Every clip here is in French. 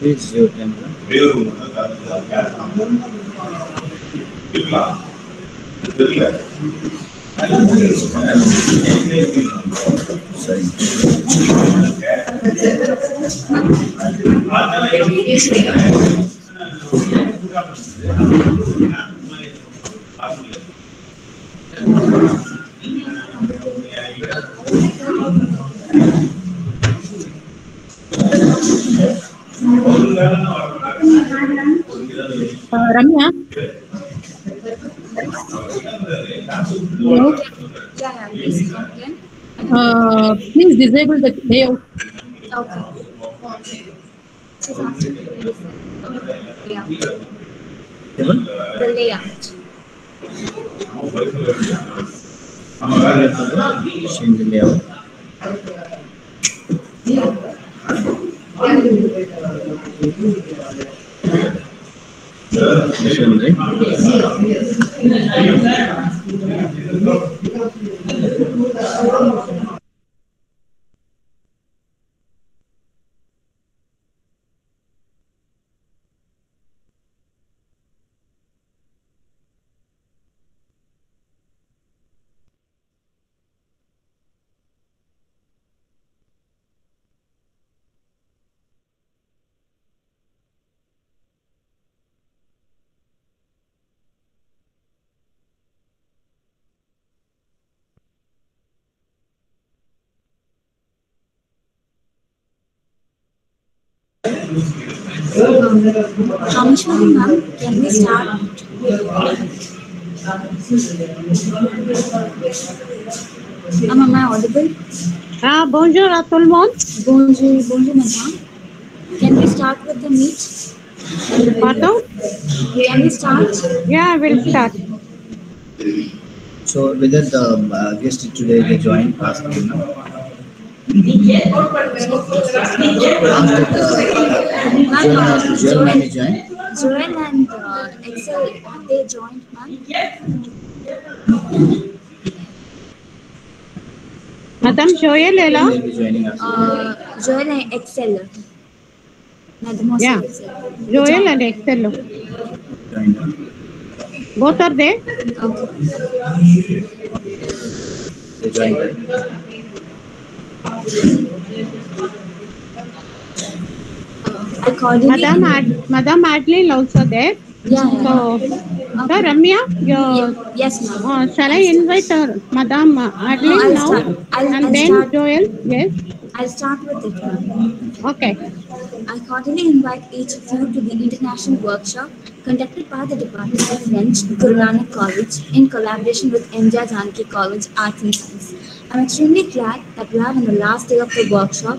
Is your camera? Ramya, hello. Yeah, please come again. Please disable the layout. Okay. She's asking for layout. Table? The layout. Change the layout. This one, right? Kameshwari ma'am, can we start? Am I audible? Bonjour à tout le monde. Bonjour, madam. Can we start with the meet? Pardon? Can we start? Yeah, we'll start. So whether the guest today they join ask you know. Joel may join. Joel and Excel, they joined, ma'am. Madam Joel, They hello. will be joining us. Joel and Excel. Mademoiselle Yeah. Excel. Joel and Excel. Join. Both are there. Okay. They join. Right? Accordingly, Madam Adeline also there. yeah. So, Okay. Ramya, Yes, ma'am. shall I invite Madam Adeline now? And then Joel? Yes. I'll start with it, ma'am. Okay. I cordially invite each of you to the international workshop conducted by the Department of French, Guru Nanak College, in collaboration with India Janaki College, Arts and Science. I'm extremely glad that we are on the last day of the workshop.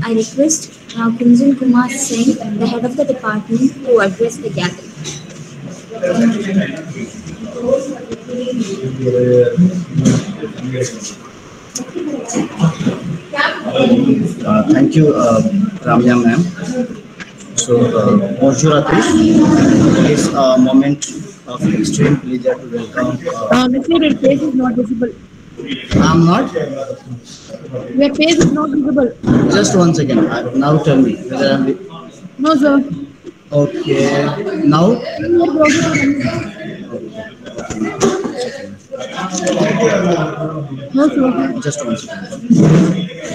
I request now Kunjan Kumar Singh, the head of the department, to address the gathering. Thank you, Ramya ma'am. So, bonjour à tous. It's a moment of extreme pleasure to welcome. Mr. Your face is not visible. I'm not. Your face is not visible. Just one second. Now tell me whether I'm. No, sir. Okay. Now. No, sir. Just one second.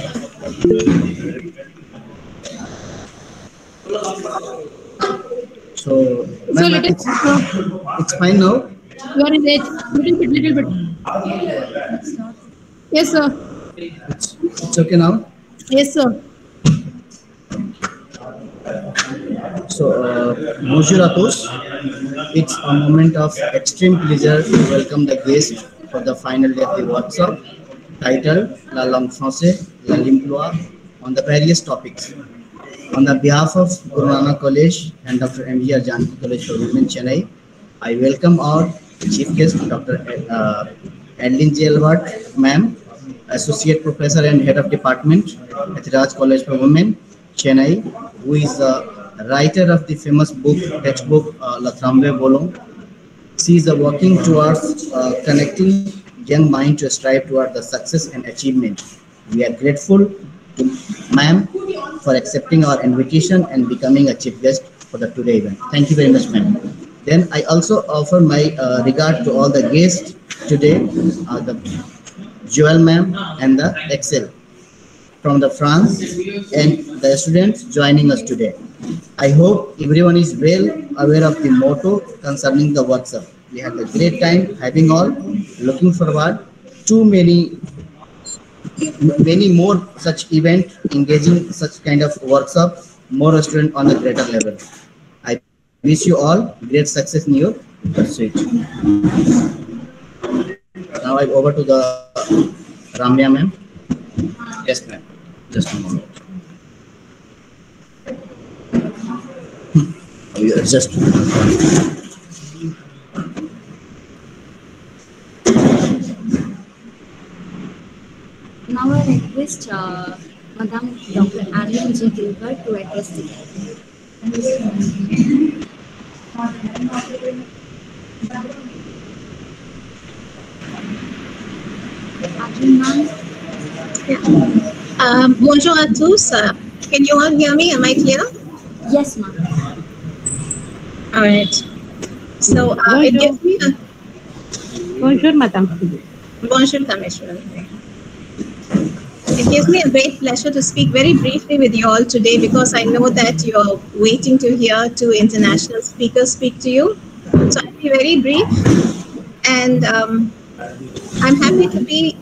So, ma'am, it's fine now. You are in age. Little bit. Yes, sir. It's okay now. Yes, sir. So, bonjour à tous. It's a moment of extreme pleasure to welcome the guest for the final day of the workshop titled La langue française, la l'emploi on the various topics. On the behalf of Guru Nanak College and Dr. M.G.R. Janaki College for Women, Chennai, I welcome our chief guest, Dr. Adeline J. Elbert, ma'am, Associate Professor and Head of Department at Raj College for Women, Chennai, who is the writer of the famous textbook La Tramway Bolon, She is working towards connecting young mind to strive toward the success and achievement. We are grateful to ma'am for accepting our invitation and becoming a chief guest for the today event. Thank you very much, ma'am. Then I also offer my regard to all the guests today, the Joel ma'am and the Excel from the France and the students joining us today. I hope everyone is well aware of the motto concerning the workshop. We had a great time having all. Looking forward to many more such event engaging such kind of workshop, more student on the greater level. I wish you all great success in your pursuit. Now I over to the Ramya ma'am. Yes, ma'am. Just a moment. Just now I request Madam Dr. Adeline G. Gilbert to address the Bonjour à tous. Can you all hear me? Am I clear? Yes, ma'am. All right. So it gives me a Bonjour, madam. bonjour, Commissioner. It gives me a great pleasure to speak very briefly with you all today because I know that you're waiting to hear two international speakers speak to you. So I'll be very brief, and I'm happy to be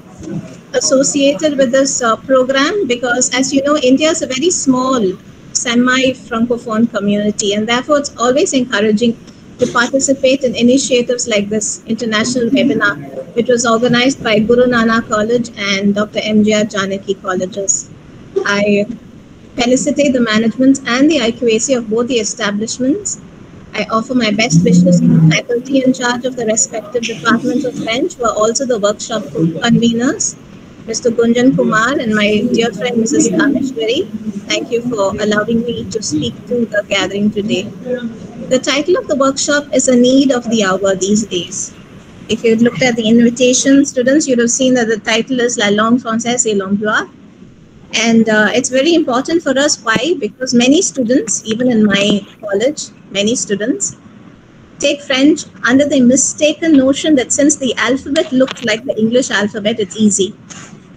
associated with this program because, as you know, India is a very small semi-francophone community, and therefore it's always encouraging to participate in initiatives like this international webinar, which was organized by Guru Nanak College and Dr. MGR Janaki Colleges. I felicitate the management and the IQAC of both the establishments. I offer my best wishes to the faculty in charge of the respective departments of French, who are also the workshop conveners, Mr. Gunjan Kumar and my dear friend Mrs. Kameshwari. Thank you for allowing me to speak to the gathering today. The title of the workshop is a need of the hour these days. If you looked at the invitation, students, you'd have seen that the title is La langue française et l'emploi. And it's very important for us. Why? Because many students, even in my college, many students take French under the mistaken notion that since the alphabet looks like the English alphabet, it's easy.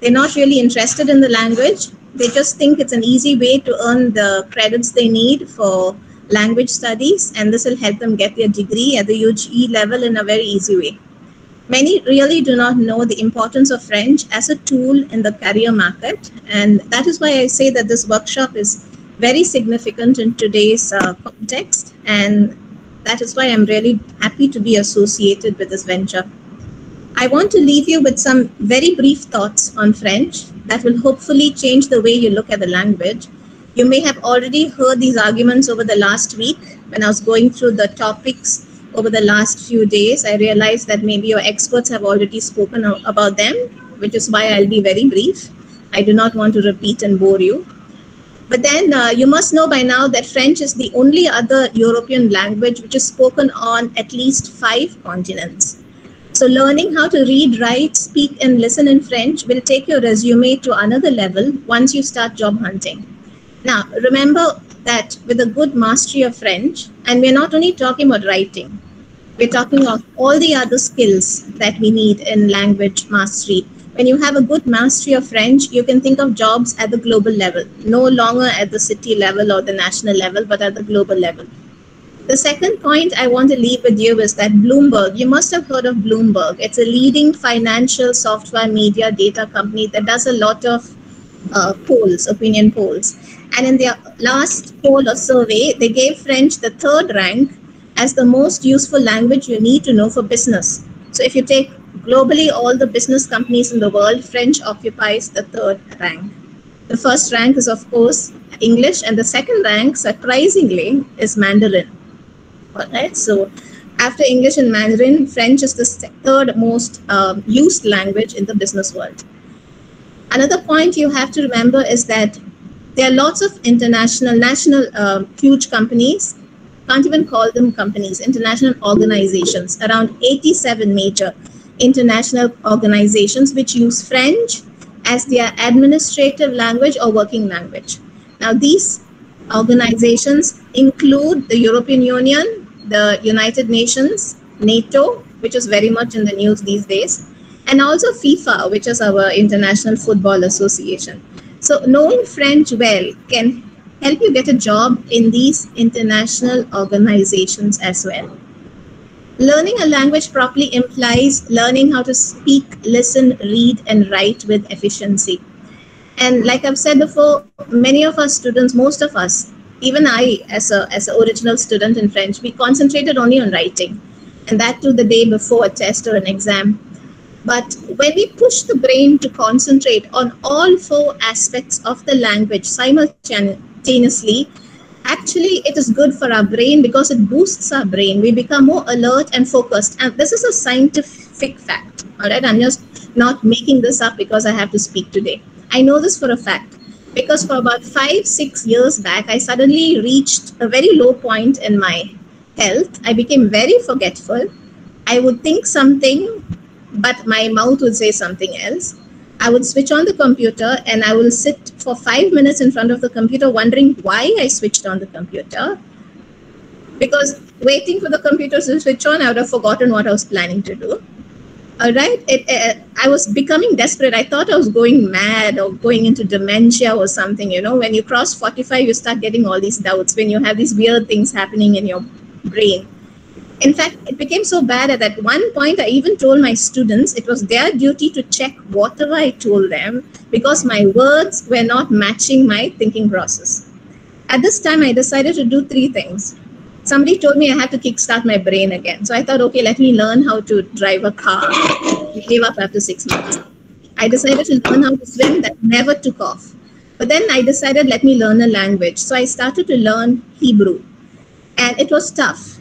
They're not really interested in the language. They just think it's an easy way to earn the credits they need for language studies, and this will help them get their degree at the UGE level in a very easy way. Many really do not know the importance of French as a tool in the career market, and that is why I say that this workshop is very significant in today's context, and that is why I'm really happy to be associated with this venture. I want to leave you with some very brief thoughts on French that will hopefully change the way you look at the language. You may have already heard these arguments over the last week. When I was going through the topics over the last few days, I realized that maybe your experts have already spoken about them, which is why I'll be very brief. I do not want to repeat and bore you. But then you must know by now that French is the only other European language which is spoken on at least 5 continents. So learning how to read, write, speak, and listen in French will take your resume to another level once you start job hunting. Now, remember that with a good mastery of French, and we're not only talking about writing, we're talking about all the other skills that we need in language mastery. When you have a good mastery of French, you can think of jobs at the global level, no longer at the city level or the national level, but at the global level. The second point I want to leave with you is that Bloomberg, you must have heard of Bloomberg. It's a leading financial software media data company that does a lot of polls, opinion polls. And in their last poll or survey, they gave French the 3rd rank as the most useful language you need to know for business. So if you take globally all the business companies in the world, French occupies the 3rd rank. The first rank is, of course, English, and the second rank, surprisingly, is Mandarin. All right, so after English and Mandarin, French is the 3rd most used language in the business world. Another point you have to remember is that there are lots of international, national, huge companies can't even call them companies, international organizations, around 87 major international organizations which use French as their administrative language or working language. Now, these organizations include the European Union, the United Nations, NATO, which is very much in the news these days, and also FIFA, which is our International Football Association. So knowing French well can help you get a job in these international organizations as well. Learning a language properly implies learning how to speak, listen, read, and write with efficiency. And like I've said before, many of our students, most of us, even I as an original student in French, we concentrated only on writing, and that too the day before a test or an exam. But when we push the brain to concentrate on all four aspects of the language simultaneously, actually it is good for our brain because it boosts our brain. We become more alert and focused. And this is a scientific fact. All right, I'm just not making this up because I have to speak today. I know this for a fact because for about 5-6 years back, I suddenly reached a very low point in my health. I became very forgetful. I would think something, but my mouth would say something else. I would switch on the computer and I will sit for 5 minutes in front of the computer wondering why I switched on the computer. Because waiting for the computer to switch on, I would have forgotten what I was planning to do. All right, I was becoming desperate. I thought I was going mad or going into dementia or something. You know, when you cross 45, you start getting all these doubts when you have these weird things happening in your brain. In fact, it became so bad that at one point I even told my students it was their duty to check whatever I told them because my words were not matching my thinking process. At this time, I decided to do 3 things. Somebody told me I had to kickstart my brain again. So I thought, okay, let me learn how to drive a car. I gave up after 6 months. I decided to learn how to swim. That never took off. But then I decided, let me learn a language. So I started to learn Hebrew. And it was tough.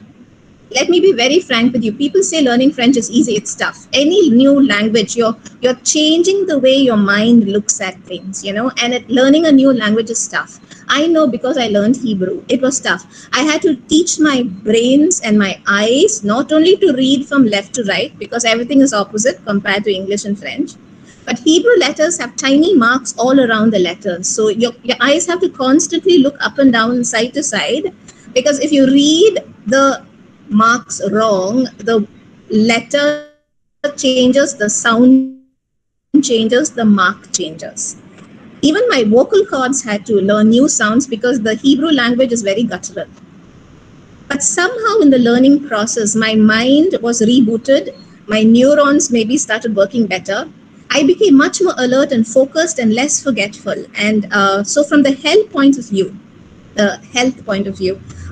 Let me be very frank with you. People say learning French is easy. It's tough. Any new language, you're changing the way your mind looks at things, you know, and learning a new language is tough. I know because I learned Hebrew. It was tough. I had to teach my brains and my eyes not only to read from left to right because everything is opposite compared to English and French, but Hebrew letters have tiny marks all around the letters. So your eyes have to constantly look up and down, side to side, because if you read the marks wrong, the letter changes, the sound changes, the mark changes. Even my vocal cords had to learn new sounds because the Hebrew language is very guttural. But somehow in the learning process, my mind was rebooted. My neurons maybe started working better. I became much more alert and focused and less forgetful. And so from the health point of view,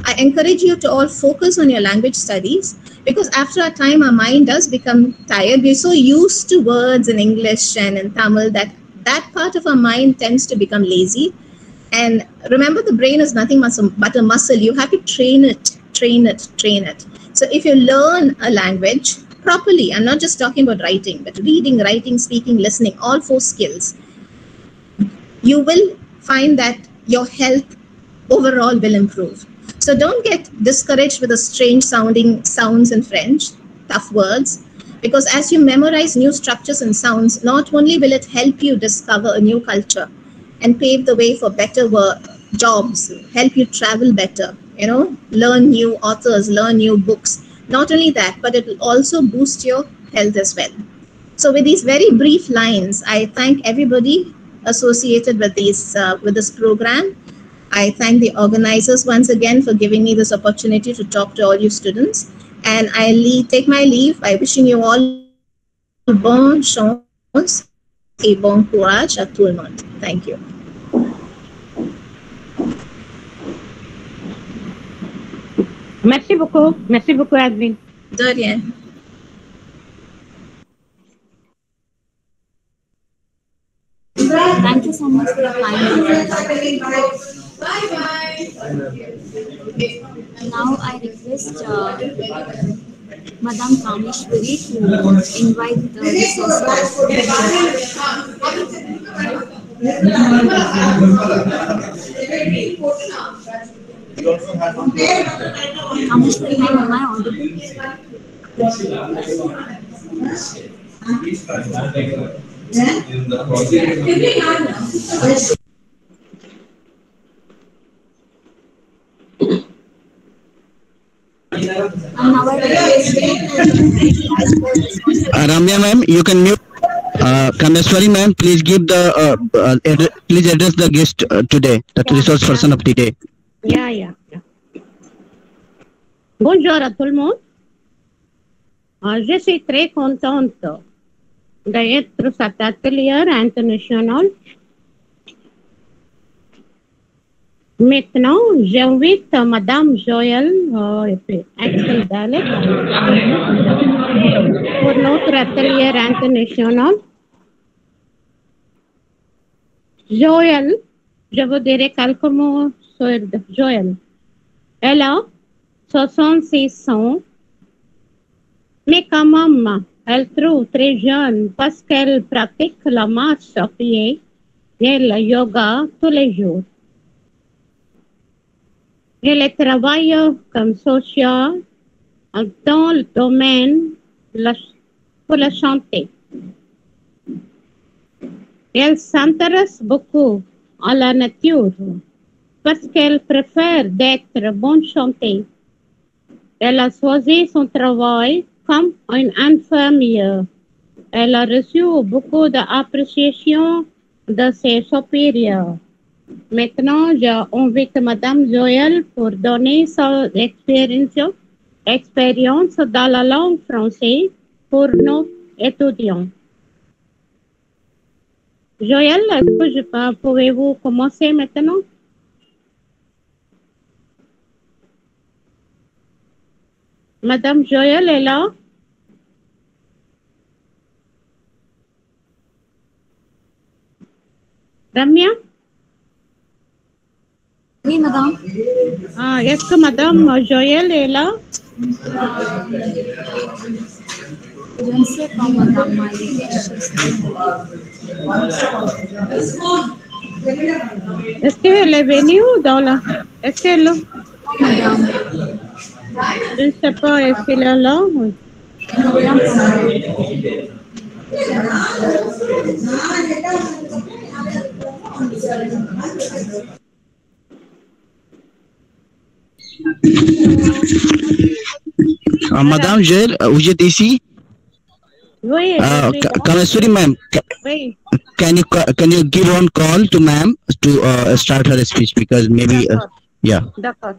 I encourage you to all focus on your language studies because after a time, our mind does become tired. We're so used to words in English and in Tamil that part of our mind tends to become lazy. And remember, the brain is nothing but a muscle. You have to train it. So if you learn a language properly, I'm not just talking about writing, but reading, writing, speaking, listening, all 4 skills, you will find that your health overall will improve. So don't get discouraged with the strange sounding sounds in French, tough words, because as you memorize new structures and sounds, not only will it help you discover a new culture and pave the way for better jobs, help you travel better, you know, learn new authors, learn new books. Not only that, but it will also boost your health as well. So with these very brief lines, I thank everybody associated with this program. I thank the organizers once again for giving me this opportunity to talk to all you students. And I take my leave by wishing you all bonne chance et bon courage à tout le monde. Thank you. Merci beaucoup. Merci beaucoup, Admin. De rien. Thank you so much for your time. Bye-bye. Now I request Madam Kameshwari to invite the resource person. How much time am I audible? And now I request you to Ramya ma'am, you can mute. Kameswari ma'am, please give the please address the guest today, the resource person of the day. Yeah. Bonjour à tout le monde. Je suis très contente d'être cet atelier international. Maintenant, j'invite Madame Joël Axel Dalek pour notre atelier international. Joël, je vous dirai quelques mots sur Joël. Elle a 66 ans, mais quand même, elle trouve très jeune parce qu'elle pratique la marche à pied et le yoga tous les jours. Elle travaille comme sociale dans le domaine pour la santé. Elle s'intéresse beaucoup à la nature parce qu'elle préfère d'être bonne santé. Elle a choisi son travail comme une infirmière. Elle a reçu beaucoup d'appréciation de ses supérieurs. Maintenant, j'invite Madame Joël pour donner son expérience dans la langue française pour nos étudiants. Joël, est-ce que pouvez-vous commencer maintenant? Madame Joël est là? Ramya? Oui, madame. Est-ce que Madame Joël est là? Je ne sais pas, madame. Est-ce qu'elle est venue dans la... Est-ce qu'elle est là? Madame. Je ne sais pas, est-ce qu'elle est là? Oui. Madame Joël, vous êtes ici? Oui. Kameswari ma'am, Oui. can you give one call to ma'am to start her speech because maybe yeah. D'accord.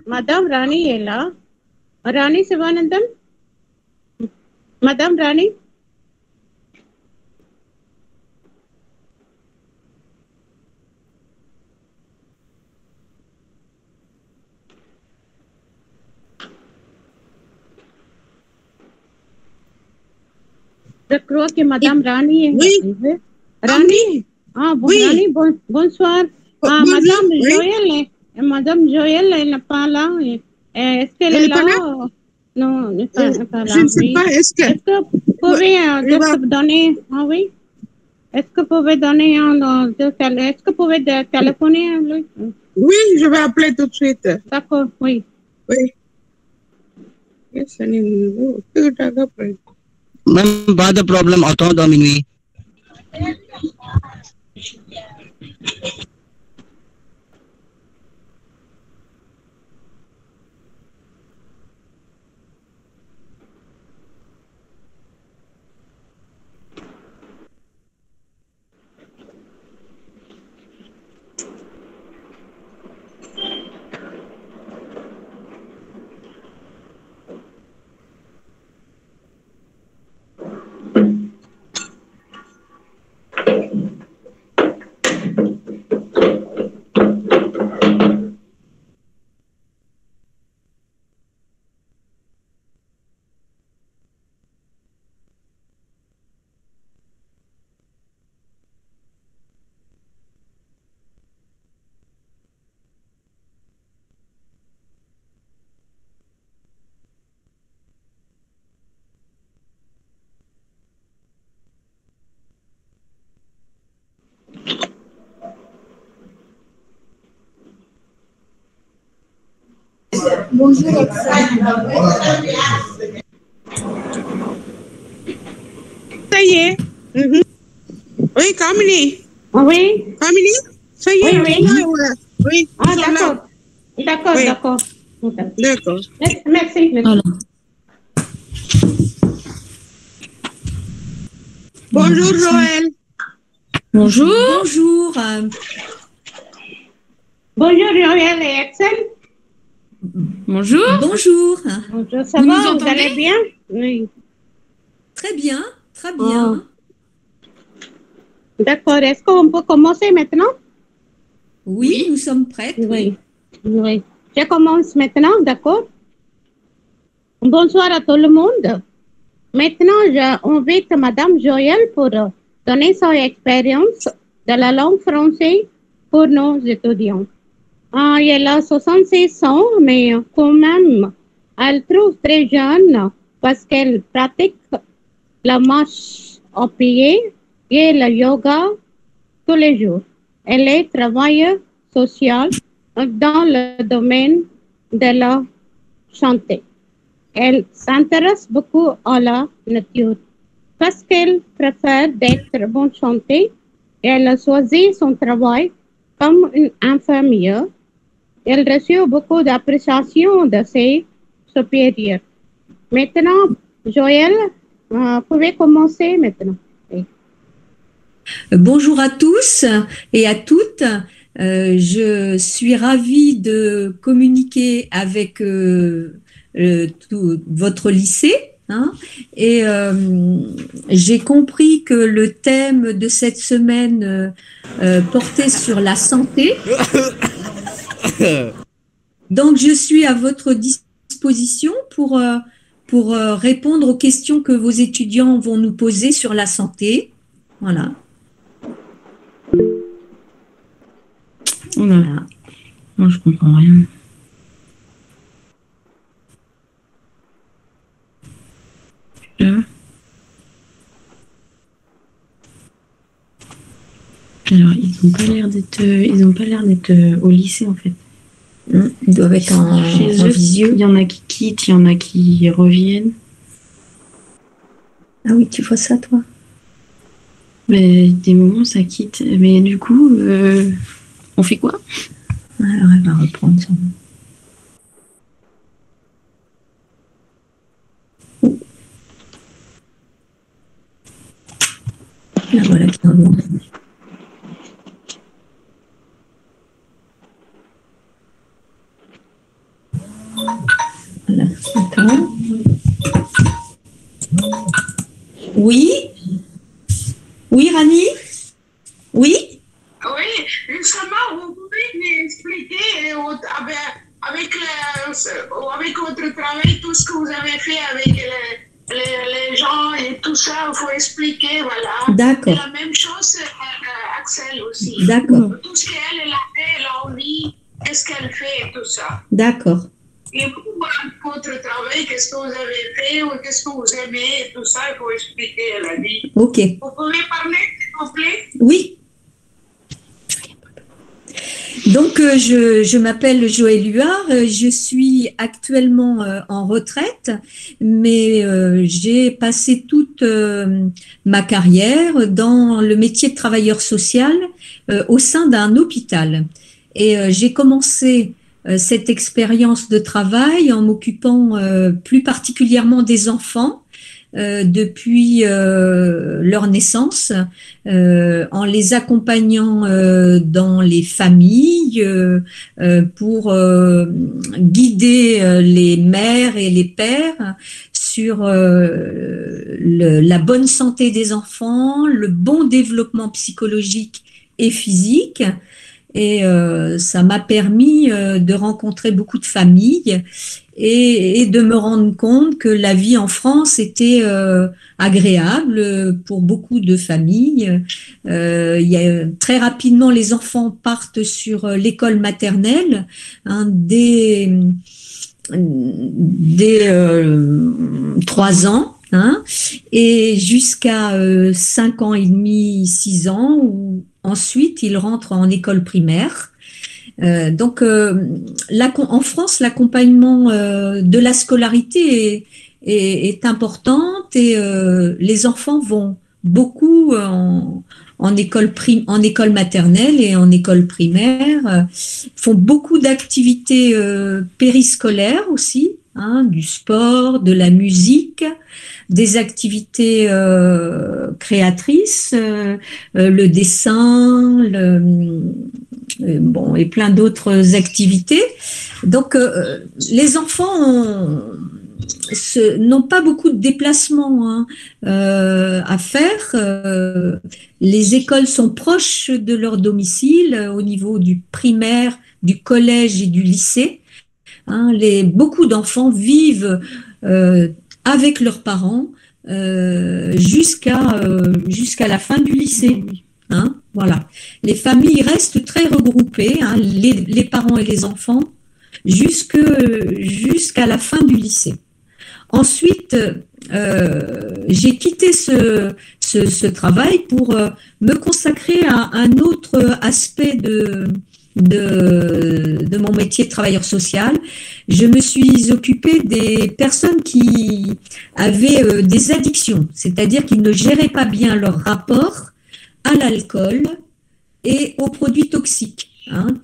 Madame Rani est là. Rani Sivanandan? Madame Rani? Je crois que Madame Rani est Oui. Rani? Oui. Rani, bonsoir. Madame Joël, Madame Joël, elle n'est pas là. Est-ce qu'elle est là? Non, elle n'est pas là. Je ne sais pas, est-ce que vous pouvez donner... Ah oui? Est-ce que vous pouvez donner est-ce que vous pouvez téléphoner à lui? Oui, je vais appeler tout de suite. D'accord, oui. Oui. Ma'am, pas de problème, attends 2 minutes. Bonjour, Excel. Ça y est. Mhm. Oui, Camille. Oui. Camille, ça y est. Oui, oui. ils sont là. Oui, Ah, ils sont là. d'accord. D'accord, Oui. d'accord. D'accord. Merci. Voilà. Bonjour, Joël. Bonjour. Bonjour. Bonjour, Joël et Axel. Bonjour. Bonjour. Bonjour, ça Vous va? nous Vous entendez? allez bien? Oui. Très bien, très bien. D'accord. Est-ce qu'on peut commencer maintenant? Oui, nous sommes prêtes. Oui. Oui. Je commence maintenant, d'accord? Bonsoir à tout le monde. Maintenant, j'invite Madame Joël pour donner son expérience de la langue française pour nos étudiants. Elle a 66 ans, mais quand même, elle trouve très jeune parce qu'elle pratique la marche à pied et le yoga tous les jours. Elle est travailleuse sociale dans le domaine de la santé. Elle s'intéresse beaucoup à la nature parce qu'elle préfère d'être bonne santé. Elle a choisi son travail comme une infirmière. Elle reçoit beaucoup d'appréciation de ses supérieurs. Maintenant, Joël, vous pouvez commencer maintenant. Oui. Bonjour à tous et à toutes. Je suis ravie de communiquer avec tout votre lycée. Et j'ai compris que le thème de cette semaine portait sur la santé. Donc, je suis à votre disposition pour répondre aux questions que vos étudiants vont nous poser sur la santé. Voilà. Voilà. Moi, je comprends rien. Alors, ils n'ont pas l'air d'être au lycée en fait. Ils doivent être Chez en eux, visio. il y en a qui quittent, il y en a qui reviennent. Ah oui, tu vois ça, toi? Mais des moments, ça quitte. Mais du coup, on fait quoi? Alors, elle va reprendre son... Là, voilà qui revient. Voilà, attends. Oui? Oui, Rani? Oui? Oui, justement, vous pouvez m'expliquer avec votre travail tout ce que vous avez fait avec les gens et tout ça, il faut expliquer, voilà. D'accord. Et la même chose à Axel aussi. D'accord. Tout ce qu'elle a fait, elle a envie, qu'est-ce qu'elle fait et tout ça. D'accord. Et vous, votre travail, qu'est-ce que vous avez fait ou qu'est-ce que vous aimez et tout ça, il faut expliquer, elle a dit. Ok. Vous pouvez parler, s'il vous plaît? Oui. Donc, je m'appelle Joël Huard, je suis actuellement en retraite, mais j'ai passé toute ma carrière dans le métier de travailleur social au sein d'un hôpital. Et j'ai commencé cette expérience de travail en m'occupant plus particulièrement des enfants depuis leur naissance, en les accompagnant dans les familles pour guider les mères et les pères sur la bonne santé des enfants, le bon développement psychologique et physique. Et ça m'a permis de rencontrer beaucoup de familles et de me rendre compte que la vie en France était agréable pour beaucoup de familles. Très rapidement, les enfants partent sur l'école maternelle dès 3 ans. Et jusqu'à 5 ans et demi, 6 ans, où ensuite ils rentrent en école primaire. En France, l'accompagnement de la scolarité est importante et les enfants vont beaucoup en école maternelle et en école primaire, font beaucoup d'activités périscolaires aussi, hein, du sport, de la musique, des activités créatrices, le dessin, et plein d'autres activités. Donc, les enfants n'ont pas beaucoup de déplacements à faire. Les écoles sont proches de leur domicile au niveau du primaire, du collège et du lycée. Beaucoup d'enfants vivent avec leurs parents jusqu'à la fin du lycée. Voilà. Les familles restent très regroupées, les parents et les enfants, jusqu'à la fin du lycée. Ensuite, j'ai quitté ce travail pour me consacrer à un autre aspect de mon métier de travailleur social. Je me suis occupée des personnes qui avaient des addictions, c'est-à-dire qui ne géraient pas bien leur rapport à l'alcool et aux produits toxiques,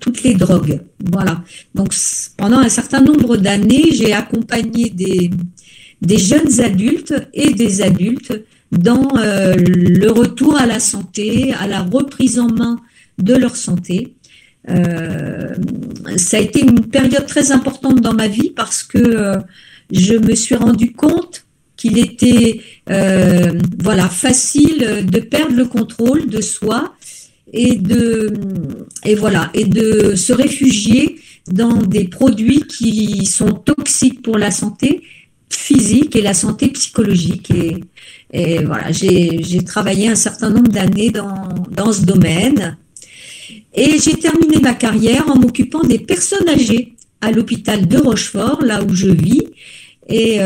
toutes les drogues. Voilà. Donc, pendant un certain nombre d'années, j'ai accompagné des jeunes adultes et des adultes dans le retour à la santé, à la reprise en main de leur santé. Ça a été une période très importante dans ma vie parce que je me suis rendu compte qu'il était facile de perdre le contrôle de soi et de se réfugier dans des produits qui sont toxiques pour la santé physique et la santé psychologique. Et voilà, j'ai travaillé un certain nombre d'années dans ce domaine. Et j'ai terminé ma carrière en m'occupant des personnes âgées à l'hôpital de Rochefort, là où je vis. Et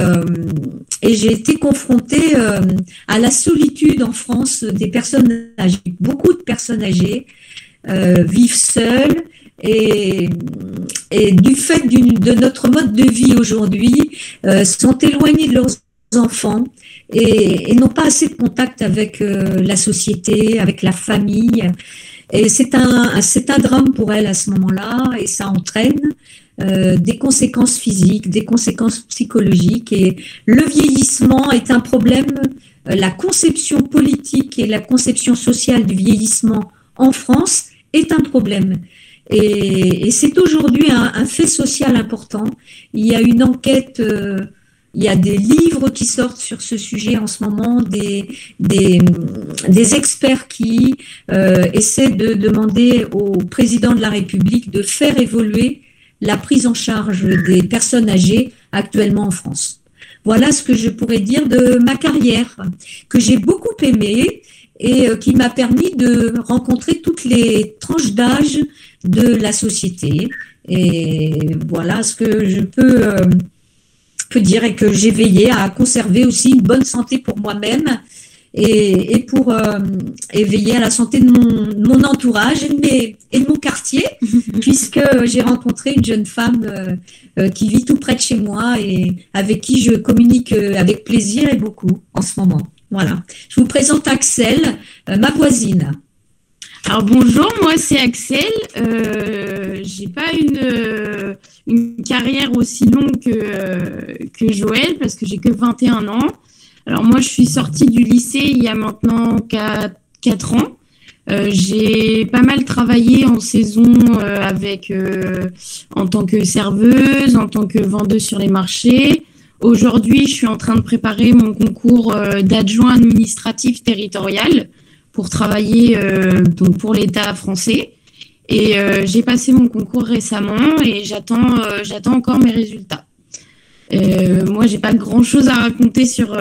j'ai été confrontée à la solitude en France des personnes âgées. Beaucoup de personnes âgées vivent seules et du fait de notre mode de vie aujourd'hui, sont éloignées de leurs enfants et n'ont pas assez de contact avec la société, avec la famille. Et c'est un drame pour elles à ce moment-là et ça entraîne des conséquences physiques, des conséquences psychologiques. Et le vieillissement est un problème. La conception politique et la conception sociale du vieillissement en France est un problème. Et c'est aujourd'hui un fait social important. Il y a une enquête, il y a des livres qui sortent sur ce sujet en ce moment, des experts qui essaient de demander au président de la République de faire évoluer la prise en charge des personnes âgées actuellement en France. Voilà ce que je pourrais dire de ma carrière, que j'ai beaucoup aimée et qui m'a permis de rencontrer toutes les tranches d'âge de la société. Et voilà ce que je peux dire et que j'ai veillé à conserver aussi une bonne santé pour moi-même et pour veiller à la santé de mon entourage et de mon quartier, puisque j'ai rencontré une jeune femme qui vit tout près de chez moi et avec qui je communique avec plaisir et beaucoup en ce moment. Voilà. Je vous présente Axel, ma voisine. Alors bonjour, moi c'est Axel. J'ai pas une carrière aussi longue que Joël parce que j'ai que 21 ans. Alors moi je suis sortie du lycée il y a maintenant 4 ans. J'ai pas mal travaillé en saison en tant que serveuse, en tant que vendeuse sur les marchés. Aujourd'hui, je suis en train de préparer mon concours d'adjoint administratif territorial pour travailler donc pour l'État français. Et j'ai passé mon concours récemment et j'attends encore mes résultats. Moi, j'ai pas grand-chose à raconter sur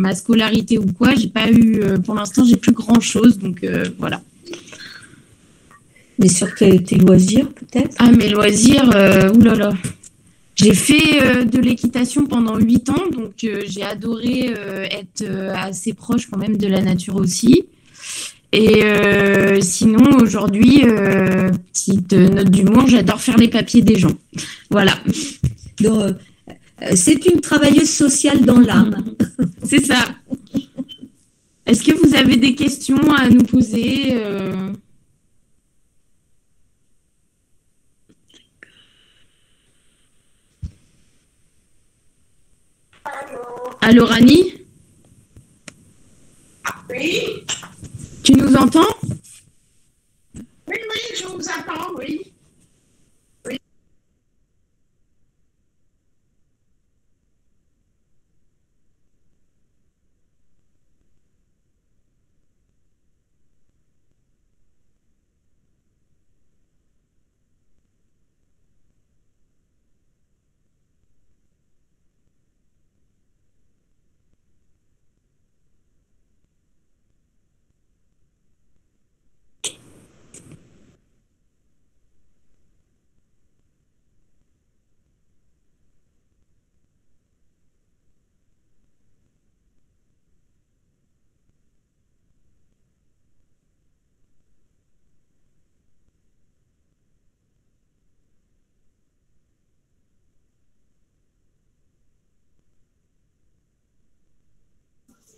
ma scolarité ou quoi. J'ai pas eu, pour l'instant, j'ai plus grand-chose, donc voilà. Mais sur tes loisirs, peut-être? Ah, mes loisirs, oulala. J'ai fait de l'équitation pendant 8 ans, donc j'ai adoré être assez proche quand même de la nature aussi. Et sinon, aujourd'hui, petite note d'humour, j'adore faire les papiers des gens. Voilà. Donc, c'est une travailleuse sociale dans l'âme. C'est ça. Est-ce que vous avez des questions à nous poser Allô, Rani? Oui, Tu nous entends? oui, je vous attends, oui.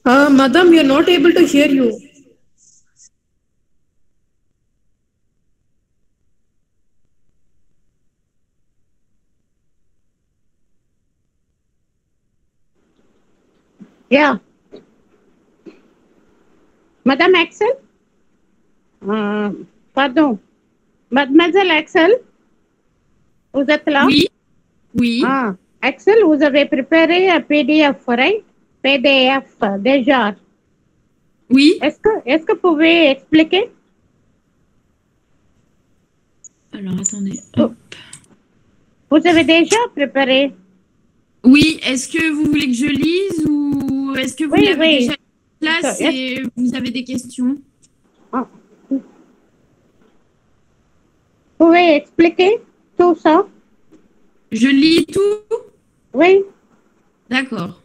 Madam, we are not able to hear you. Yeah. Madame Axel? Pardon. Mademoiselle Axel? Vous êtes là? Oui. Oui. Ah, Axel, vous avez préparé un PDF, right? PDF déjà. Oui. Est-ce que vous pouvez expliquer? Alors, attendez. Vous avez déjà préparé? Oui. Est-ce que vous voulez que je lise ou est-ce que vous Oui, l'avez oui. déjà en place et vous avez des questions? Vous pouvez expliquer tout ça? Je lis tout? Oui. D'accord.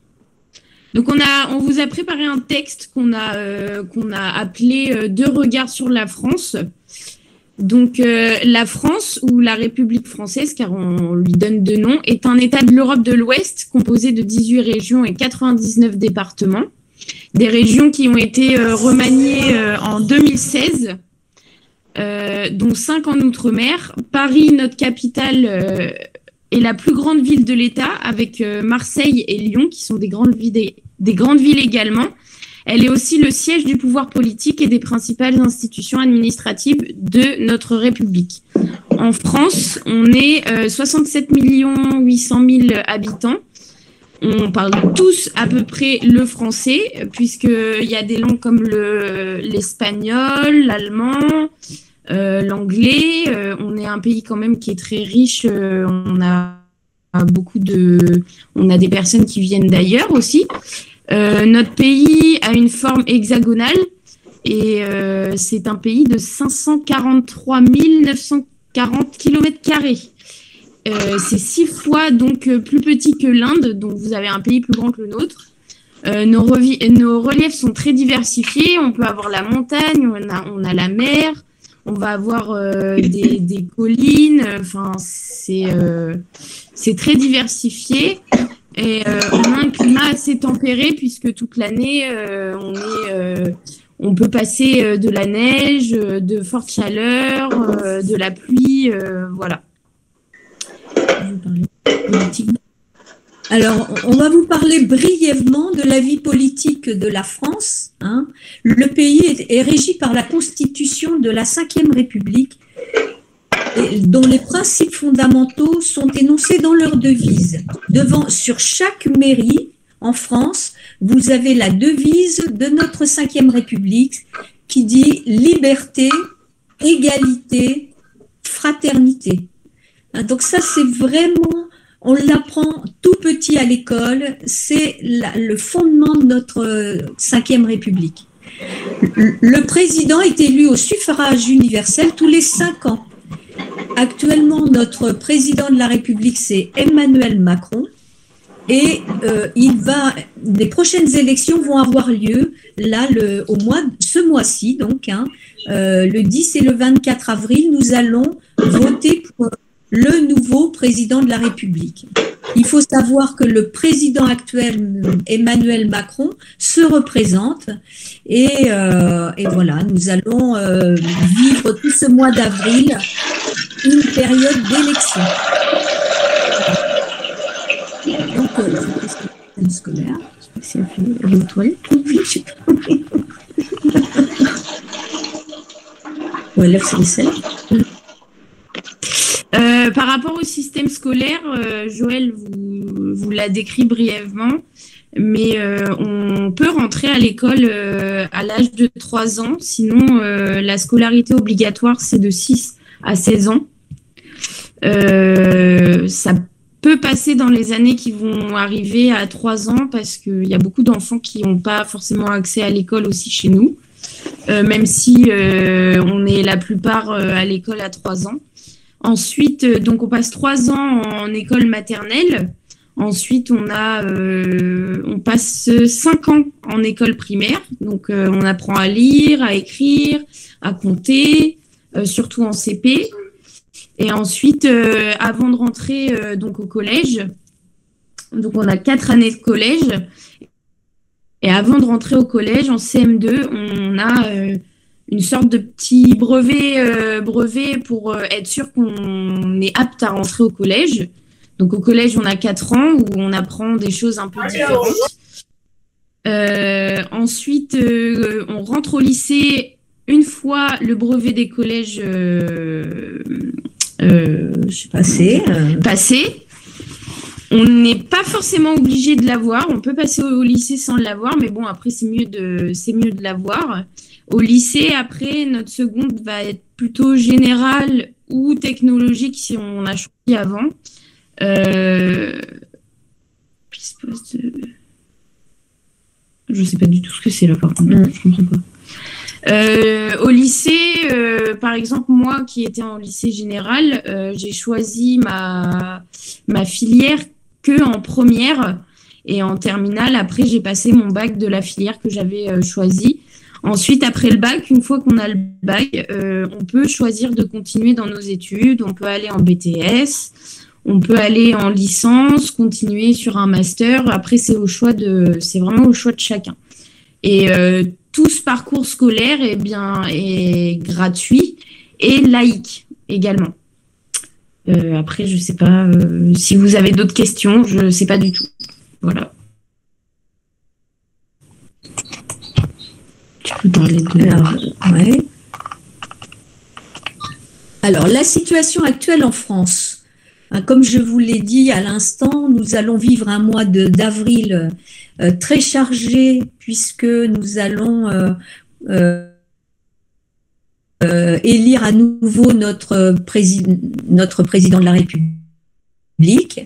Donc, on vous a préparé un texte qu'on a appelé Deux regards sur la France. Donc, la France, ou la République française, car on lui donne deux noms, est un État de l'Europe de l'Ouest composé de 18 régions et 99 départements. Des régions qui ont été remaniées en 2016, dont 5 en Outre-mer. Paris, notre capitale, est la plus grande ville de l'État, avec Marseille et Lyon, qui sont des grandes villes également. Elle est aussi le siège du pouvoir politique et des principales institutions administratives de notre République. En France, on est 67 800 000 habitants. On parle tous à peu près le français, puisqu'il y a des langues comme l'espagnol, l'allemand, l'anglais. On est un pays quand même qui est très riche. On a des personnes qui viennent d'ailleurs aussi. Notre pays a une forme hexagonale et c'est un pays de 543 940 km². C'est 6 fois donc plus petit que l'Inde, donc vous avez un pays plus grand que le nôtre. Nos reliefs sont très diversifiés. On peut avoir la montagne, on a la mer, on va avoir des collines. Enfin, c'est très diversifié. Et on a un climat assez tempéré puisque toute l'année, on peut passer de la neige, de fortes chaleurs, de la pluie, voilà. Alors, on va vous parler brièvement de la vie politique de la France. Le pays est régi par la Constitution de la Ve République, dont les principes fondamentaux sont énoncés dans leur devise. Sur chaque mairie en France, vous avez la devise de notre Ve République qui dit liberté, égalité, fraternité. Donc ça, c'est vraiment, on l'apprend tout petit à l'école, c'est le fondement de notre Ve République. Le président est élu au suffrage universel tous les 5 ans. Actuellement, notre président de la République, c'est Emmanuel Macron. Et les prochaines élections vont avoir lieu là ce mois-ci, donc le 10 et le 24 avril, nous allons voter pour le nouveau président de la République. Il faut savoir que le président actuel, Emmanuel Macron, se représente et voilà, nous allons vivre tout ce mois d'avril une période d'élection. Donc, système scolaire. Si elle fait les toilettes, ou elle lève ses vaisselles. Par rapport au système scolaire, Joël vous l'a décrit brièvement, mais on peut rentrer à l'école à l'âge de 3 ans. Sinon, la scolarité obligatoire, c'est de 6 à 16 ans. Ça peut passer dans les années qui vont arriver à 3 ans parce qu'il y a beaucoup d'enfants qui n'ont pas forcément accès à l'école aussi chez nous, même si on est la plupart à l'école à 3 ans. Ensuite, donc on passe 3 ans en école maternelle. Ensuite, on passe 5 ans en école primaire. Donc, on apprend à lire, à écrire, à compter, surtout en CP. Et ensuite, avant de rentrer donc au collège, donc on a 4 années de collège. Et avant de rentrer au collège, en CM2, on a une sorte de petit brevet pour être sûr qu'on est apte à rentrer au collège. Donc au collège, on a 4 ans où on apprend des choses un peu différentes. Ensuite, on rentre au lycée une fois le brevet des collèges passé. On n'est pas forcément obligé de l'avoir. On peut passer au lycée sans l'avoir, mais bon, après, c'est mieux de l'avoir. Au lycée, après, notre seconde va être plutôt générale ou technologique si on a choisi avant. Je sais pas du tout ce que c'est là, par contre. Je comprends pas. Au lycée, par exemple, moi qui étais en lycée général, j'ai choisi ma filière que en première et en terminale. Après, j'ai passé mon bac de la filière que j'avais choisie. Ensuite, après le bac, une fois qu'on a le bac, on peut choisir de continuer dans nos études. On peut aller en BTS, on peut aller en licence, continuer sur un master. Après, c'est vraiment au choix de chacun. Et tout ce parcours scolaire est gratuit et laïque également. Après, je sais pas si vous avez d'autres questions, je sais pas du tout. Voilà. Tu peux parler de Alors, la situation actuelle en France. Comme je vous l'ai dit à l'instant, nous allons vivre un mois d'avril très chargé puisque nous allons élire à nouveau notre président de la République.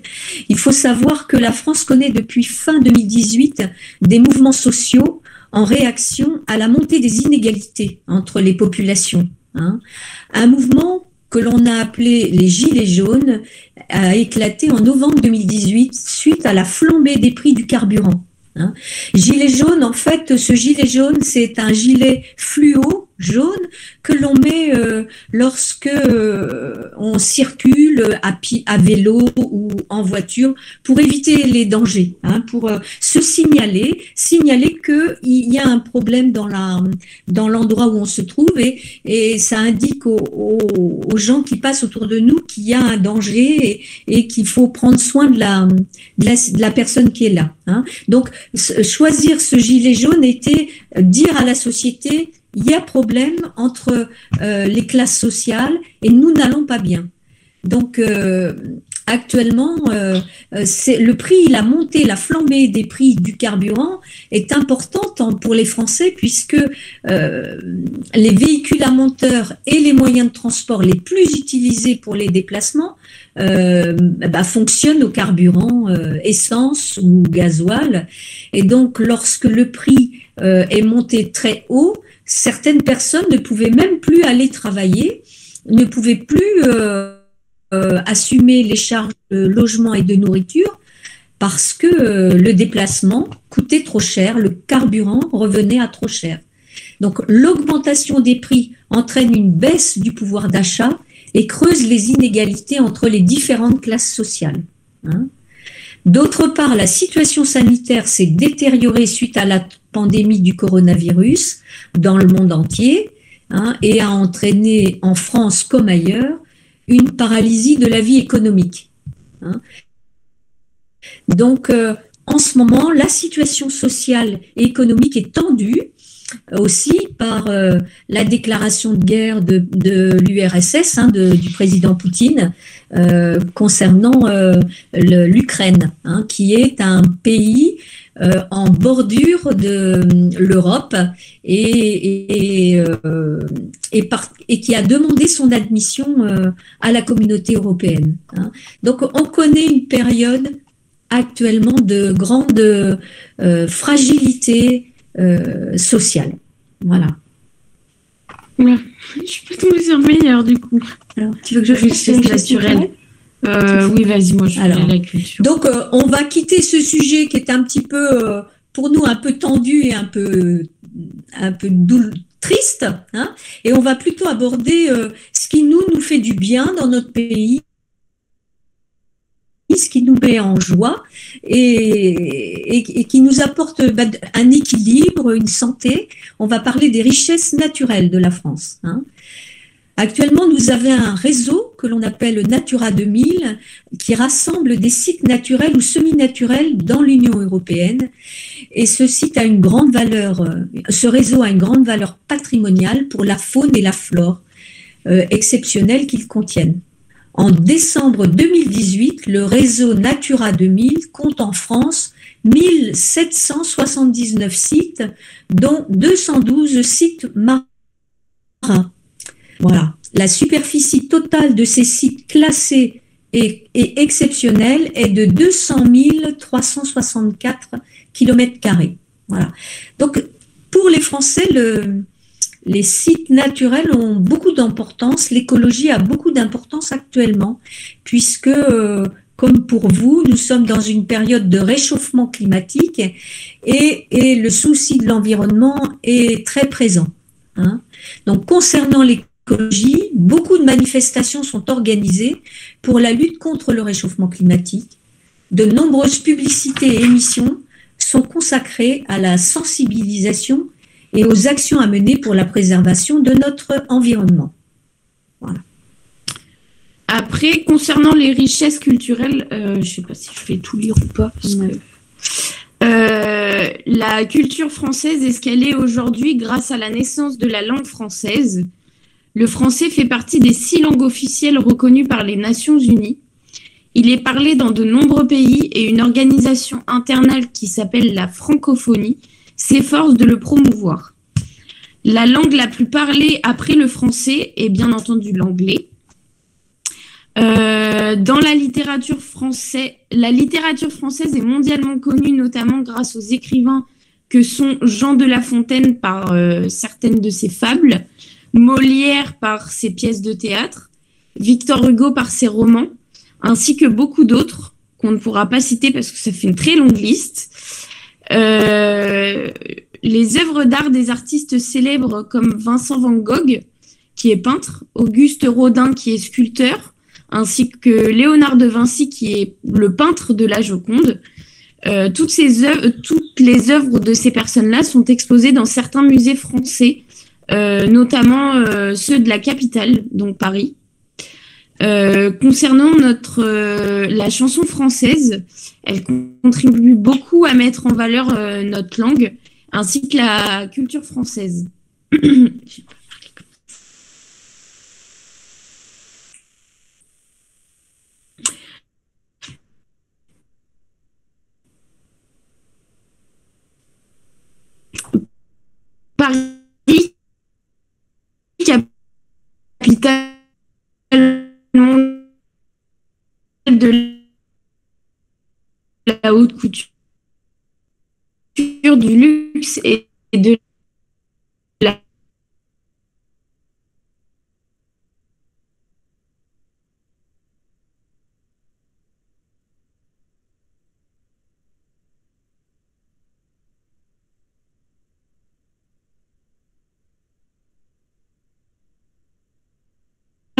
Il faut savoir que la France connaît depuis fin 2018 des mouvements sociaux en réaction à la montée des inégalités entre les populations. Un mouvement que l'on a appelé les Gilets jaunes a éclaté en novembre 2018 suite à la flambée des prix du carburant. Gilet jaune, en fait, ce gilet jaune, c'est un gilet fluo jaune que l'on met lorsque on circule à vélo ou en voiture pour éviter les dangers, pour se signaler qu'il y a un problème dans l'endroit où on se trouve et ça indique aux gens qui passent autour de nous qu'il y a un danger et qu'il faut prendre soin de la personne qui est là. Donc, choisir ce gilet jaune était dire à la société il y a problème entre les classes sociales et nous n'allons pas bien. Donc, actuellement, le prix, la montée, la flambée des prix du carburant est importante pour les Français puisque les véhicules à moteur et les moyens de transport les plus utilisés pour les déplacements fonctionnent au carburant essence ou gasoil. Et donc, lorsque le prix est monté très haut, certaines personnes ne pouvaient même plus aller travailler, ne pouvaient plus assumer les charges de logement et de nourriture parce que le déplacement coûtait trop cher, le carburant revenait à trop cher. Donc l'augmentation des prix entraîne une baisse du pouvoir d'achat et creuse les inégalités entre les différentes classes sociales. D'autre part, la situation sanitaire s'est détériorée suite à la pandémie du coronavirus dans le monde entier et a entraîné en France comme ailleurs une paralysie de la vie économique. Donc, en ce moment, la situation sociale et économique est tendue aussi par la déclaration de guerre de l'URSS, du président Poutine, concernant l'Ukraine, qui est un pays en bordure de l'Europe et qui a demandé son admission à la communauté européenne. Donc on connaît une période actuellement de grande fragilité sociale. Voilà. Ouais. Je suis pas tombée sur le meilleur du coup. Alors, tu veux que je fasse richesse naturelle? Oui, vas-y, moi je fais la culture. Donc, on va quitter ce sujet qui est un petit peu, pour nous, un peu tendu et un peu triste, et on va plutôt aborder ce qui nous fait du bien dans notre pays, ce qui nous met en joie et qui nous apporte un équilibre, une santé. On va parler des richesses naturelles de la France. Actuellement, nous avons un réseau que l'on appelle Natura 2000 qui rassemble des sites naturels ou semi-naturels dans l'Union européenne. Et ce réseau a une grande valeur patrimoniale pour la faune et la flore exceptionnelles qu'ils contiennent. En décembre 2018, le réseau Natura 2000 compte en France 1779 sites, dont 212 sites marins. Voilà. La superficie totale de ces sites classés et exceptionnels est de 200 364 km². Voilà. Donc, pour les Français, les sites naturels ont beaucoup d'importance, l'écologie a beaucoup d'importance actuellement, puisque, comme pour vous, nous sommes dans une période de réchauffement climatique et le souci de l'environnement est très présent. Donc, concernant l'écologie, beaucoup de manifestations sont organisées pour la lutte contre le réchauffement climatique. De nombreuses publicités et émissions sont consacrées à la sensibilisation et aux actions à mener pour la préservation de notre environnement. Voilà. Après, concernant les richesses culturelles, je ne sais pas si je vais tout lire ou pas. Parce que, la culture française est ce qu'elle est aujourd'hui grâce à la naissance de la langue française. Le français fait partie des 6 langues officielles reconnues par les Nations Unies. Il est parlé dans de nombreux pays et une organisation internationale qui s'appelle la francophonie s'efforce de le promouvoir. La langue la plus parlée après le français est bien entendu l'anglais. Dans la littérature française est mondialement connue, notamment grâce aux écrivains que sont Jean de La Fontaine par certaines de ses fables, Molière par ses pièces de théâtre, Victor Hugo par ses romans, ainsi que beaucoup d'autres qu'on ne pourra pas citer parce que ça fait une très longue liste. Les œuvres d'art des artistes célèbres comme Vincent van Gogh, qui est peintre, Auguste Rodin, qui est sculpteur, ainsi que Léonard de Vinci, qui est le peintre de la Joconde. Toutes les œuvres de ces personnes-là sont exposées dans certains musées français, notamment ceux de la capitale, donc Paris. Concernant la chanson française, elle contribue beaucoup à mettre en valeur notre langue ainsi que la culture française. Paris, capitale de la haute couture, du luxe et de la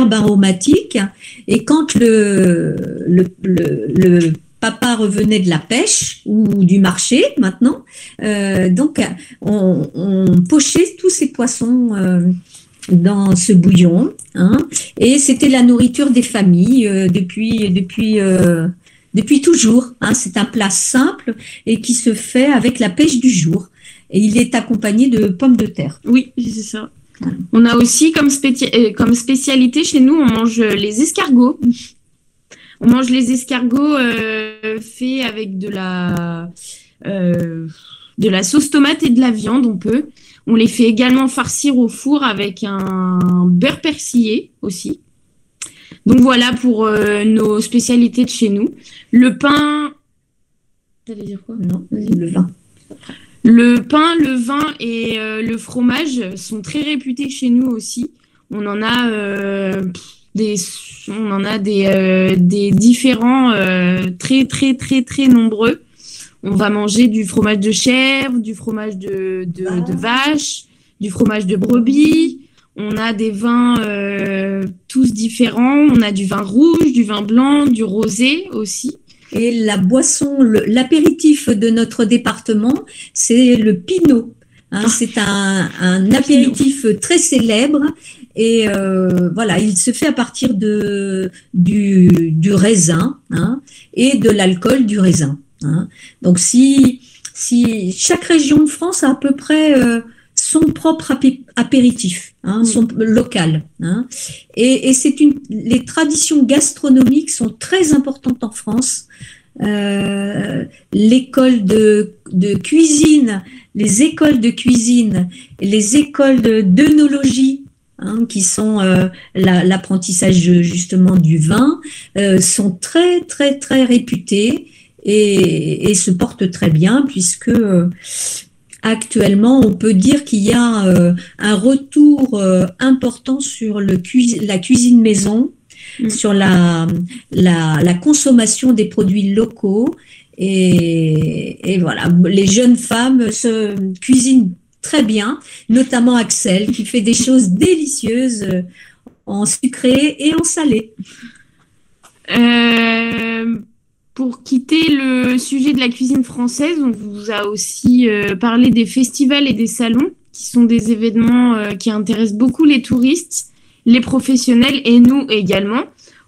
aromatique. Et quand le papa revenait de la pêche ou du marché maintenant, donc on pochait tous ces poissons dans ce bouillon, hein, et c'était la nourriture des familles depuis toujours. Hein. C'est un plat simple et qui se fait avec la pêche du jour. Et il est accompagné de pommes de terre. Oui, c'est ça. On a aussi comme spécialité chez nous, on mange les escargots. On mange les escargots faits avec de la sauce tomate et de la viande, On les fait également farcir au four avec un beurre persillé aussi. Donc voilà pour nos spécialités de chez nous. Le pain... T'allais dire quoi? Non, le vin. Le pain, le vin et le fromage sont très réputés chez nous aussi. On en a des différents très très très très nombreux. On va manger du fromage de chèvre, du fromage de vache, du fromage de brebis. On a des vins tous différents. On a du vin rouge, du vin blanc, du rosé aussi. Et la boisson, l'apéritif de notre département, c'est le pinot. Hein, c'est un apéritif très célèbre et voilà, il se fait à partir du raisin, hein, et de l'alcool du raisin. Hein. Donc si chaque région de France a à peu près son propre apéritif, hein, son local, hein. Et les traditions gastronomiques sont très importantes en France. L'école de cuisine, les écoles de cuisine, les écoles d'œnologie, hein, qui sont l'apprentissage justement du vin, sont très très très réputées et se portent très bien puisque actuellement, on peut dire qu'il y a un retour important sur la cuisine maison, sur la consommation des produits locaux. Et voilà, les jeunes femmes se cuisinent très bien, notamment Axel, qui fait des choses délicieuses en sucré et en salé. Pour quitter le sujet de la cuisine française, on vous a aussi parlé des festivals et des salons, qui sont des événements qui intéressent beaucoup les touristes, les professionnels et nous également.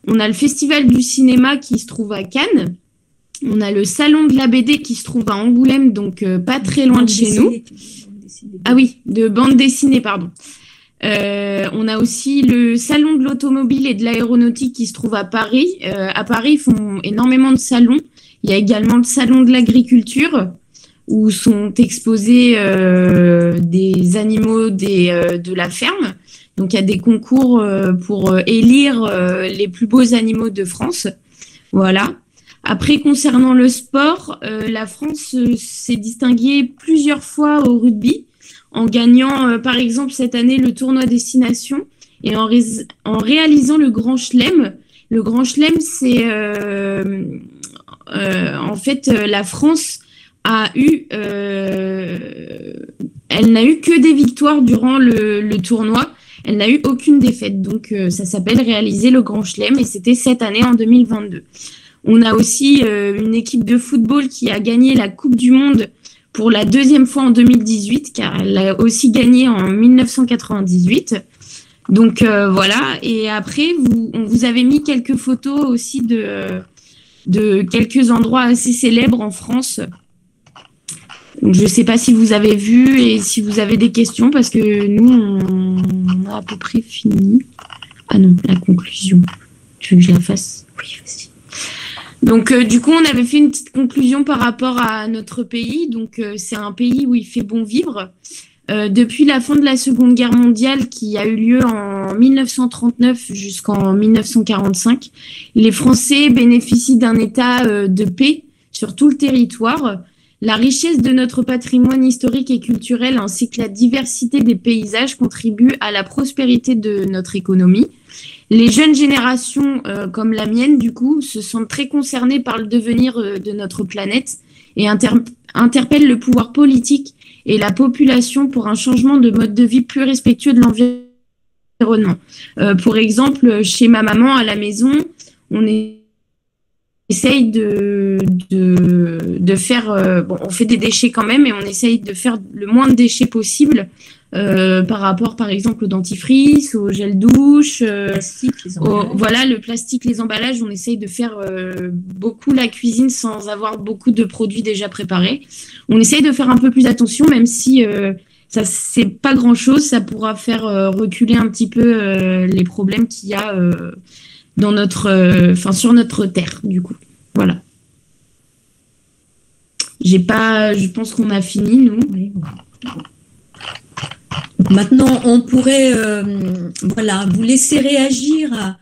On a le festival du cinéma qui se trouve à Cannes. On a le salon de la BD qui se trouve à Angoulême, donc pas très loin de chez nous. Ah oui, de bande dessinée, pardon. On a aussi le salon de l'automobile et de l'aéronautique qui se trouve à Paris. À Paris, ils font énormément de salons. Il y a également le salon de l'agriculture où sont exposés des animaux de la ferme. Donc, il y a des concours pour élire les plus beaux animaux de France. Voilà. Après, concernant le sport, la France s'est distinguée plusieurs fois au rugby, en gagnant, par exemple, cette année, le tournoi Destination et en réalisant le Grand Chelem. Le Grand Chelem, c'est en fait, la France elle n'a eu que des victoires durant le tournoi. Elle n'a eu aucune défaite. Donc, ça s'appelle réaliser le Grand Chelem et c'était cette année en 2022. On a aussi une équipe de football qui a gagné la Coupe du Monde pour la deuxième fois en 2018, car elle l'a aussi gagné en 1998. Donc voilà. Et après, on vous avait mis quelques photos aussi de quelques endroits assez célèbres en France. Donc, je ne sais pas si vous avez vu et si vous avez des questions, parce que nous, on a à peu près fini. Ah non, la conclusion. Tu veux que je la fasse? Oui, vas-y. Donc, du coup, on avait fait une petite conclusion par rapport à notre pays. Donc, c'est un pays où il fait bon vivre. Depuis la fin de la Seconde Guerre mondiale, qui a eu lieu en 1939 jusqu'en 1945, les Français bénéficient d'un état de paix sur tout le territoire. La richesse de notre patrimoine historique et culturel ainsi que la diversité des paysages contribuent à la prospérité de notre économie. Les jeunes générations, comme la mienne, du coup, se sentent très concernées par le devenir de notre planète et interpellent le pouvoir politique et la population pour un changement de mode de vie plus respectueux de l'environnement. l'environnement. Pour exemple, chez ma maman à la maison, on essaye de faire, bon, on fait des déchets quand même, et on essaye de faire le moins de déchets possible par rapport, par exemple, au dentifrice, au gel douche, voilà, le plastique, les emballages. On essaye de faire beaucoup la cuisine sans avoir beaucoup de produits déjà préparés. On essaye de faire un peu plus attention, même si ça, c'est pas grand-chose. Ça pourra faire reculer un petit peu les problèmes qu'il y a dans notre, sur notre terre, du coup. Voilà. Je pense qu'on a fini, nous. Maintenant, on pourrait voilà, vous laisser réagir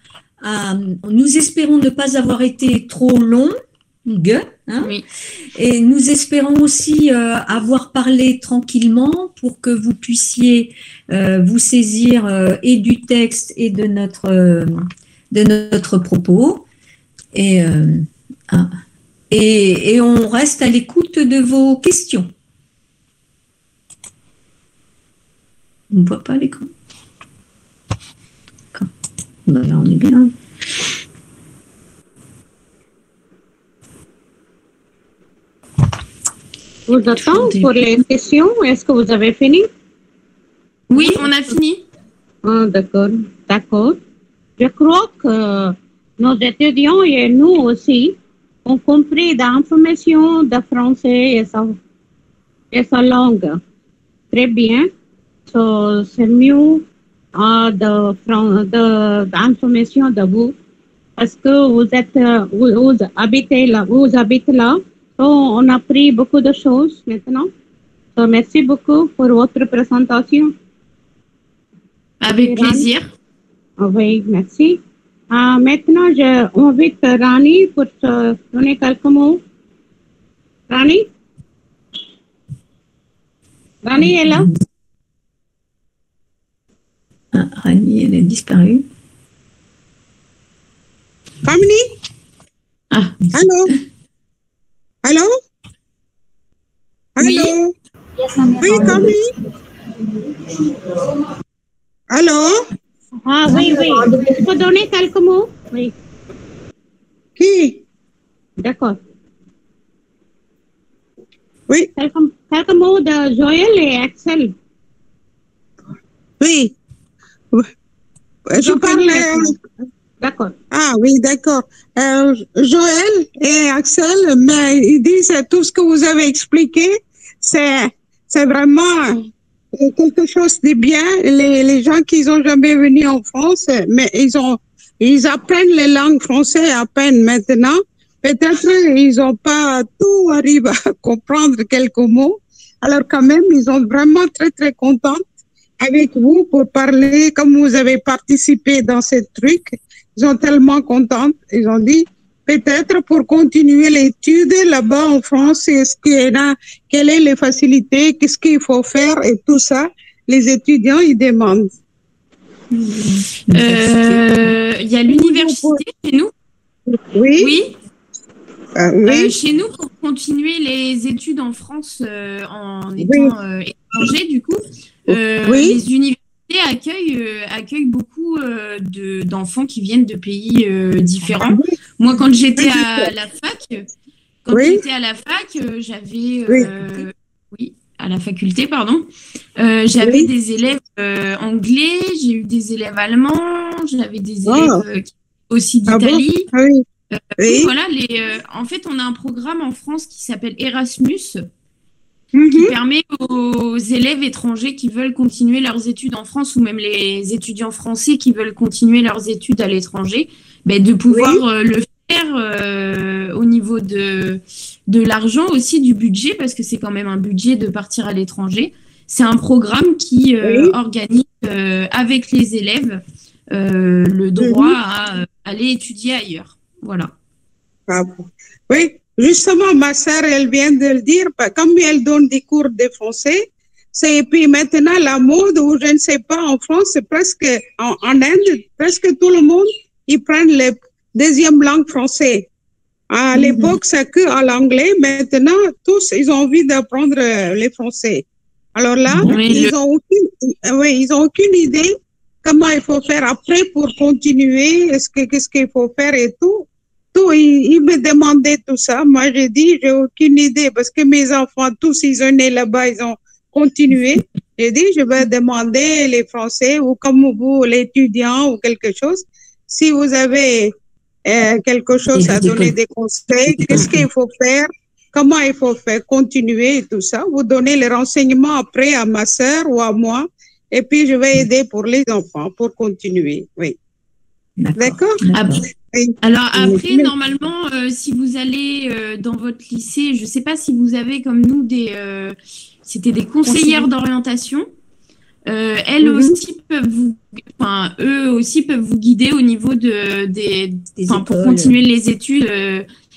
nous espérons ne pas avoir été trop long, hein, oui. Et nous espérons aussi avoir parlé tranquillement pour que vous puissiez vous saisir et du texte et de notre propos. Et on reste à l'écoute de vos questions. On ne voit pas l'écran. Là, on est bien. Vous attendez pour les questions. Est-ce que vous avez fini? Oui, on a fini. Ah, d'accord. D'accord. Je crois que nos étudiants et nous aussi ont compris l'information de français et sa langue. Très bien. So, c'est mieux d'information de vous parce que vous habitez là. So, on a appris beaucoup de choses maintenant. So, merci beaucoup pour votre présentation. Avec plaisir. Oui, merci. Maintenant, j'invite Rani pour te donner quelques mots. Rani? Rani est là? Rani, elle a disparu. Kamini? Ah. Allô? Allô? Allô? Oui, Kamini? Allô? Ah oui, oui. Je peux donner quelques mots? Oui. Qui? D'accord. Oui. Quelques mots de Joël et Axel. Oui. Je parle. D'accord. Ah oui, d'accord. Joël et Axel, mais ils disent tout ce que vous avez expliqué, c'est vraiment quelque chose de bien. Les gens qui sont jamais venus en France, mais ils apprennent les langues françaises à peine maintenant. Peut-être ils n'ont pas tout arrivé à comprendre quelques mots. Alors quand même, ils sont vraiment très très contents avec vous pour parler, comme vous avez participé dans ce truc. Ils sont tellement contents. Ils ont dit, peut-être pour continuer l'étude là-bas en France, quelles sont les facilités, qu'est-ce qu'il faut faire et tout ça. Les étudiants, ils demandent. Il y a l'université chez nous. Oui. Oui. Oui. Chez nous, pour continuer les études en France en étant étranger, du coup, les universités accueillent beaucoup d'enfants qui viennent de pays différents. Moi, quand j'étais à la fac, j'avais à la faculté, pardon, j'avais des élèves anglais, j'ai eu des élèves allemands, j'avais des élèves aussi d'Italie. Ah bon? Oui. Voilà, en fait, on a un programme en France qui s'appelle Erasmus, qui permet aux élèves étrangers qui veulent continuer leurs études en France ou même les étudiants français qui veulent continuer leurs études à l'étranger, de pouvoir le faire au niveau de l'argent aussi, du budget, parce que c'est quand même un budget de partir à l'étranger. C'est un programme qui organise avec les élèves le droit à aller étudier ailleurs. Voilà. Ah bon. Oui, justement, ma sœur, elle vient de le dire, comme elle donne des cours de français, et puis maintenant la mode, ou je ne sais pas, en France, c'est presque, en Inde, presque tout le monde, ils prennent la deuxième langue française. À l'époque, c'est que à l'anglais, maintenant, tous, ils ont envie d'apprendre le français. Alors là, ils ont aucune idée comment il faut faire après pour continuer, qu'est-ce qu'il faut faire et tout. Il me demandait tout ça. Moi, j'ai dit, j'ai aucune idée parce que mes enfants, tous, ils sont nés là-bas, ils ont continué. J'ai dit, je vais demander les Français ou comme vous, l'étudiant ou quelque chose, si vous avez quelque chose à donner des conseils, qu'est-ce qu'il faut faire, comment il faut faire, continuer et tout ça. Vous donnez les renseignements après à ma sœur ou à moi et puis je vais aider pour les enfants pour continuer. Oui. D'accord. Alors après, normalement, si vous allez dans votre lycée, je ne sais pas si vous avez comme nous c'était des conseillères d'orientation. Elles aussi peuvent eux aussi peuvent vous guider au niveau pour continuer les études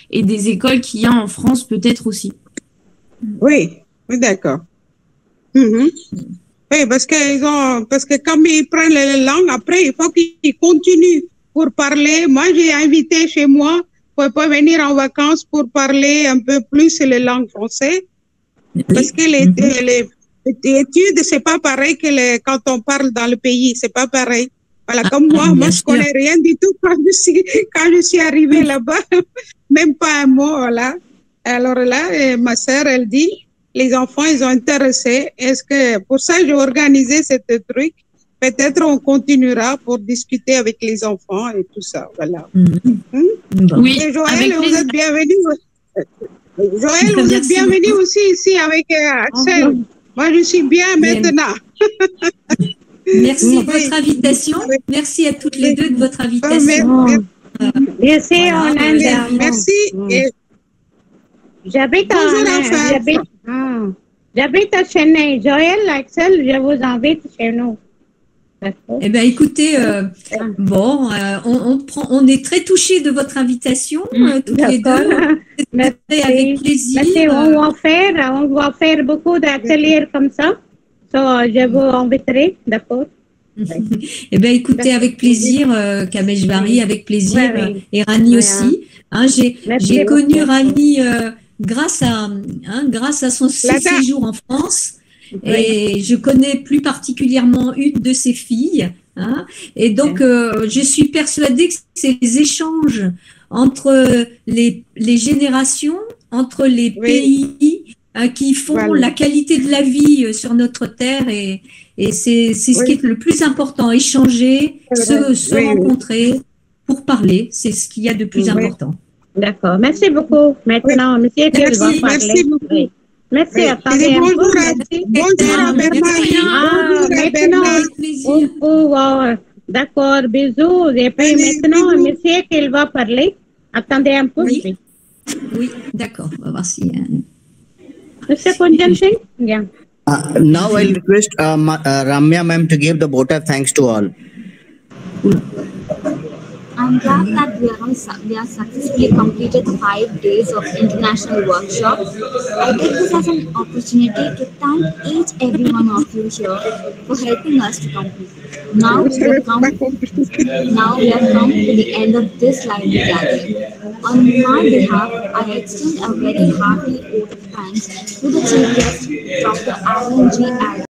et des écoles qu'il y a en France peut-être aussi. Oui, d'accord. Oui, parce que comme ils prennent les langues, après, il faut qu'ils continuent pour parler. Moi, j'ai invité chez moi pour pas venir en vacances pour parler un peu plus les langues françaises. Parce que les études, c'est pas pareil que quand on parle dans le pays, c'est pas pareil. Voilà, comme moi, je connais rien du tout quand je suis arrivée là-bas, même pas un mot, voilà. Alors là, ma sœur, elle dit, les enfants, ils sont intéressés. Pour ça, j'ai organisé ce truc. Peut-être on continuera pour discuter avec les enfants et tout ça, voilà. Oui, et Joël, vous êtes bienvenue. Joël, vous êtes bienvenue aussi ici avec Axel. Moi, je suis bien maintenant. Merci de votre invitation. Merci à toutes les deux de votre invitation. Merci, on a merci. J'habite à Chennai. Joël, Axel, je vous invite chez nous. Eh bien, écoutez, on est très touchés de votre invitation, toutes les deux. Avec plaisir. Merci. On va faire beaucoup d'ateliers comme ça. Je vous inviterai, d'accord? Eh bien, écoutez, avec plaisir, Kameshvari, avec plaisir, et Rani aussi. J'ai connu Rani grâce à son séjour en France. Et je connais plus particulièrement une de ses filles. Et donc, je suis persuadée que c'est les échanges entre les générations, entre les pays qui font la qualité de la vie sur notre terre. Et c'est ce qui est le plus important, échanger, se rencontrer pour parler. C'est ce qu'il y a de plus important. D'accord. Merci beaucoup. Maintenant, monsieur, tu vas parler. Merci beaucoup. Merci, attendez un peu. Bonjour à Bernard. D'accord, bisous. Et puis maintenant, monsieur, qu'il va parler. Attendez un peu. Oui, d'accord. On va voir si... Monsieur Kunjan Singh? Yeah. Now I'll request Ramya ma'am to give the vote of thanks to all. I'm glad that we have successfully completed 5 days of international workshop. I take this as an opportunity to thank every one of you here for helping us to complete. Now we have come to the end of this lively gathering. On my behalf, I extend a very hearty vote of thanks to the Chief Guest, Dr. Alan G. Adams.